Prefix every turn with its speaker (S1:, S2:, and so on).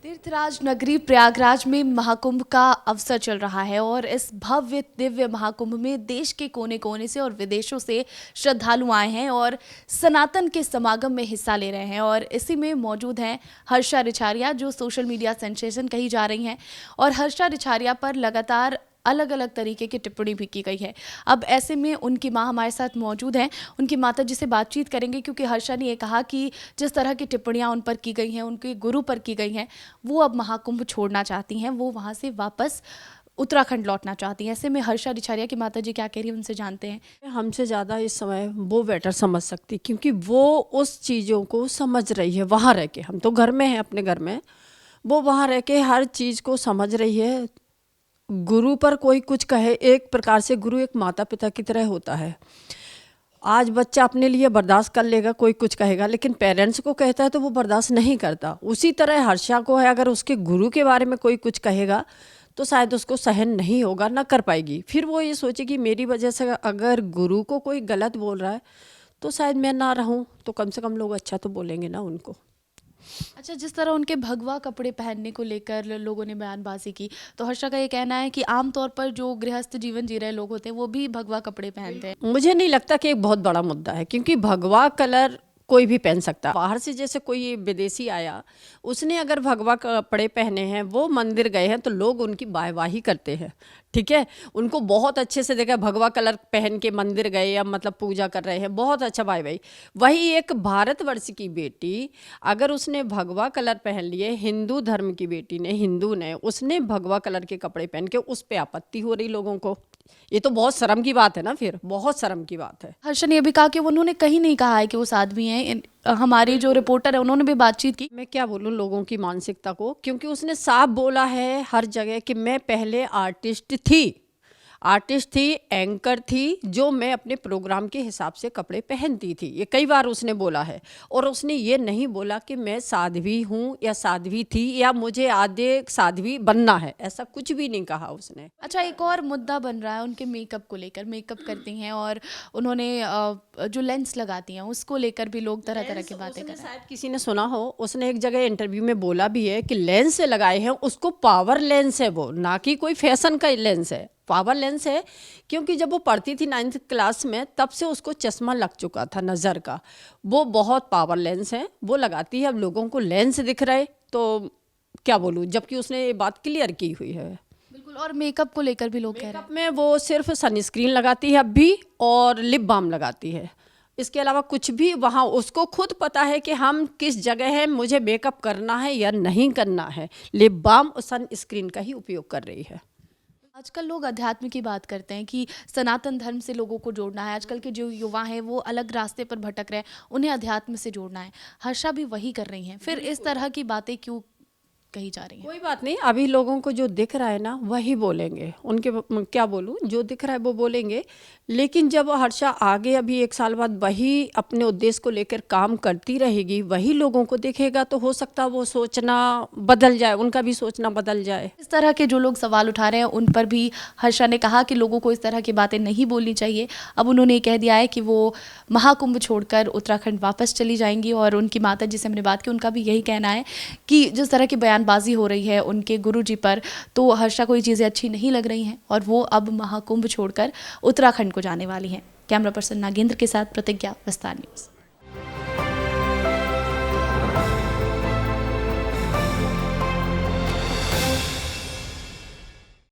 S1: तीर्थराज नगरी प्रयागराज में महाकुंभ का अवसर चल रहा है और इस भव्य दिव्य महाकुंभ में देश के कोने कोने से और विदेशों से श्रद्धालु आए हैं और सनातन के समागम में हिस्सा ले रहे हैं। और इसी में मौजूद हैं हर्षा रिछारिया, जो सोशल मीडिया सेंसेशन कही जा रही हैं। और हर्षा रिछारिया पर लगातार अलग अलग तरीके की टिप्पणी भी की गई है। अब ऐसे में उनकी मां हमारे साथ मौजूद हैं, उनकी माता जी से बातचीत करेंगे, क्योंकि हर्षा ने ये कहा कि जिस तरह की टिप्पणियां उन पर की गई हैं, उनके गुरु पर की गई हैं, वो अब महाकुंभ छोड़ना चाहती हैं, वो वहां से वापस उत्तराखंड लौटना चाहती हैं। ऐसे में हर्षा रिछारिया की माता जी क्या कह रही हैं, उनसे जानते हैं।
S2: हमसे ज़्यादा इस समय वो बेटर समझ सकती, क्योंकि वो उस चीज़ों को समझ रही है वहाँ रह के। हम तो घर में हैं, अपने घर में, वो वहाँ रह के हर चीज़ को समझ रही है। गुरु पर कोई कुछ कहे, एक प्रकार से गुरु एक माता पिता की तरह होता है। आज बच्चा अपने लिए बर्दाश्त कर लेगा, कोई कुछ कहेगा, लेकिन पेरेंट्स को कहता है तो वो बर्दाश्त नहीं करता। उसी तरह हर्षा को है, अगर उसके गुरु के बारे में कोई कुछ कहेगा तो शायद उसको सहन नहीं होगा, ना कर पाएगी। फिर वो ये सोचेगी मेरी वजह से अगर गुरु को कोई गलत बोल रहा है तो शायद मैं ना रहूं, तो कम से कम लोग अच्छा तो बोलेंगे ना उनको।
S1: अच्छा, जिस तरह उनके भगवा कपड़े पहनने को लेकर लोगों ने बयानबाजी की, तो हर्षा का ये कहना है कि आमतौर पर जो गृहस्थ जीवन जी रहे लोग होते हैं वो भी भगवा कपड़े पहनते हैं।
S2: मुझे नहीं लगता कि एक बहुत बड़ा मुद्दा है, क्योंकि भगवा कलर कोई भी पहन सकता है। बाहर से जैसे कोई विदेशी आया, उसने अगर भगवा कपड़े पहने हैं, वो मंदिर गए हैं, तो लोग उनकी वाहवाही करते हैं, ठीक है। उनको बहुत अच्छे से देखा, भगवा कलर पहन के मंदिर गए या मतलब पूजा कर रहे हैं, बहुत अच्छा वाहवाही। वही एक भारतवर्ष की बेटी, अगर उसने भगवा कलर पहन लिए, हिंदू धर्म की बेटी ने, हिंदू ने, उसने भगवा कलर के कपड़े पहन के, उस पर आपत्ति हो रही लोगों को। ये तो बहुत शर्म की बात है ना, फिर बहुत शर्म की बात है।
S1: हर्षा ने ये भी कहा कि उन्होंने कहीं नहीं कहा है कि वो साध्वी हैं। हमारी जो रिपोर्टर है उन्होंने भी बातचीत की।
S2: मैं क्या बोलूं लोगों की मानसिकता को, क्योंकि उसने साफ बोला है हर जगह कि मैं पहले आर्टिस्ट थी, एंकर थी, जो मैं अपने प्रोग्राम के हिसाब से कपड़े पहनती थी। ये कई बार उसने बोला है। और उसने ये नहीं बोला कि मैं साध्वी हूँ या साध्वी थी या मुझे आधे साध्वी बनना है, ऐसा कुछ भी नहीं कहा उसने।
S1: अच्छा, एक और मुद्दा बन रहा है उनके मेकअप को लेकर। मेकअप करती हैं और उन्होंने जो लेंस लगाती हैं उसको लेकर भी लोग तरह तरह की बातें कर रहे हैं।
S2: शायद किसी ने सुना हो, उसने एक जगह इंटरव्यू में बोला भी है कि लेंस लगाए हैं, उसको पावर लेंस है वो, ना कि कोई फैशन का लेंस है, पावर लेंस है। क्योंकि जब वो पढ़ती थी 9th क्लास में, तब से उसको चश्मा लग चुका था नज़र का। वो बहुत पावर लेंस है, वो लगाती है। अब लोगों को लेंस दिख रहे तो क्या बोलूँ, जबकि उसने ये बात क्लियर की हुई है।
S1: बिल्कुल। और मेकअप को लेकर भी लोग कह रहे हैं।
S2: मेकअप में वो सिर्फ सनस्क्रीन लगाती है अब भी, और लिप बाम लगाती है। इसके अलावा कुछ भी, वहाँ उसको खुद पता है कि हम किस जगह हैं, मुझे मेकअप करना है या नहीं करना है। लिप बाम और सनस्क्रीन का ही उपयोग कर रही है।
S1: आजकल लोग अध्यात्म की बात करते हैं कि सनातन धर्म से लोगों को जोड़ना है। आजकल के जो युवा हैं वो अलग रास्ते पर भटक रहे हैं, उन्हें अध्यात्म से जोड़ना है। हर्षा भी वही कर रही हैं, फिर इस तरह की बातें क्यों कही जा रही हैं?
S2: कोई बात नहीं, अभी लोगों को जो दिख रहा है ना वही बोलेंगे। उनके क्या बोलूं, जो दिख रहा है वो बोलेंगे। लेकिन जब हर्षा आगे अभी 1 साल बाद वही अपने उद्देश्य को लेकर काम करती रहेगी, वही लोगों को दिखेगा, तो हो सकता है वो सोचना बदल जाए, उनका भी सोचना बदल जाए।
S1: इस तरह के जो लोग सवाल उठा रहे हैं उन पर भी हर्षा ने कहा कि लोगों को इस तरह की बातें नहीं बोलनी चाहिए। अब उन्होंने कह दिया है कि वो महाकुंभ छोड़कर उत्तराखंड वापस चली जाएंगी। और उनकी माता जी से हमने बात की, उनका भी यही कहना है कि जिस तरह की बयानबाजी हो रही है उनके गुरुजी पर, तो हर्षा को ये चीज़ें अच्छी नहीं लग रही हैं और वो अब महाकुंभ छोड़कर उत्तराखंड को जाने वाली हैं। कैमरा पर्सन नागेंद्र के साथ प्रतिज्ञा, विस्तार न्यूज़।